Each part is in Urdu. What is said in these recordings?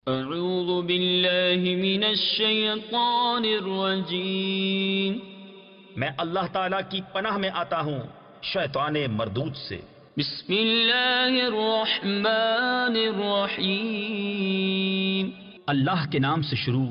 اعوذ باللہ من الشیطان الرجیم۔ میں اللہ تعالیٰ کی پناہ میں آتا ہوں شیطان مردود سے۔ بسم اللہ الرحمن الرحیم۔ اللہ کے نام سے شروع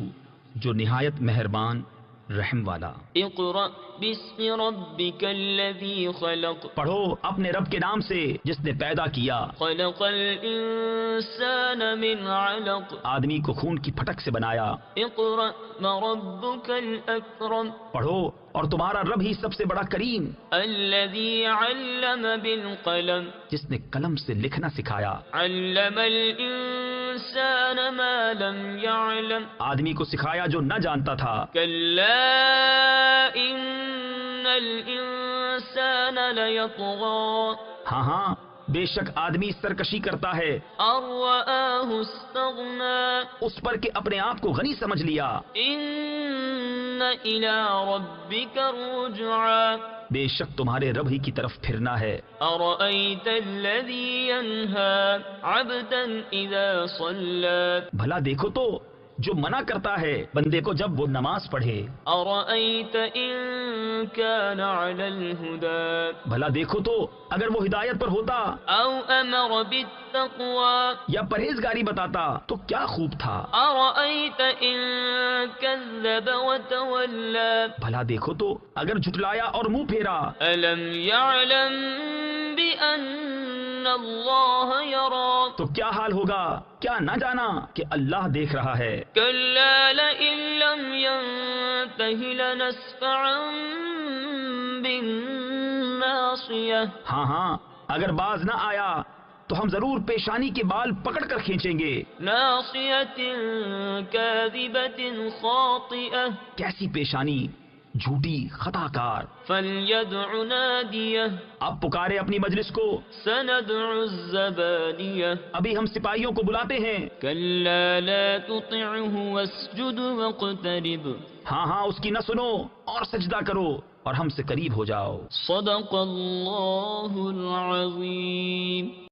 جو نہایت مہربان رحم والا۔ اقرأ باسم ربک الذی خلق۔ پڑھو اپنے رب کے نام سے جس نے پیدا کیا۔ خلق الانسان من علق۔ آدمی کو خون کی پھٹک سے بنایا۔ اقرأ وربک الاکرم۔ پڑھو اور تمہارا رب ہی سب سے بڑا کریم، الذی علم بالقلم۔ جس نے قلم سے لکھنا سکھایا۔ علم الانسان ما لم يعلم۔ آدمی کو سکھایا جو نہ جانتا تھا۔ کلا ان الانسان لیطغی۔ ہاں ہاں بے شک آدمی سرکشی کرتا ہے ان رآہ استغنی۔ اس پر کہ اپنے آپ کو غنی سمجھ لیا۔ ان الی ربک الرجعی۔ بے شک تمہارے رب ہی کی طرف پھرنا ہے۔ ارأیت الذی ینہی عبدا اذا صلی۔ بھلا دیکھو تو جو منع کرتا ہے بندے کو جب وہ نماز پڑھے۔ ارأیت ان کان علی الہدی۔ بھلا دیکھو تو اگر وہ ہدایت پر ہوتا او امر بالتقوی۔ یا پرہیزگاری بتاتا تو کیا خوب تھا۔ ارأیت ان کذب وتولی۔ بھلا دیکھو تو اگر جھٹلایا اور منہ پھیرا۔ الم یعلم بان اللہ یری۔ تو کیا حال ہوگا، کیا نہ جانا کہ اللہ دیکھ رہا ہے۔ کلا لئن لم ینتہ لنسفعا بالناصیہ۔ ہاں ہاں اگر باز نہ آیا تو ہم ضرور پیشانی کے بال پکڑ کر کھینچیں گے۔ ناصیۃ کاذبۃ خاطئہ۔ کیسی پیشانی، جھوٹی، خطا کار۔ فلیدع نادیہ۔ اب پکارے اپنی مجلس کو۔ سندع الزبانیہ۔ ابھی ہم سپاہیوں کو بلاتے ہیں۔ کلا لا تطعہ واسجد واقترب۔ ہاں ہاں اس کی نہ سنو اور سجدہ کرو اور ہم سے قریب ہو جاؤ۔ صدق اللہ العظیم۔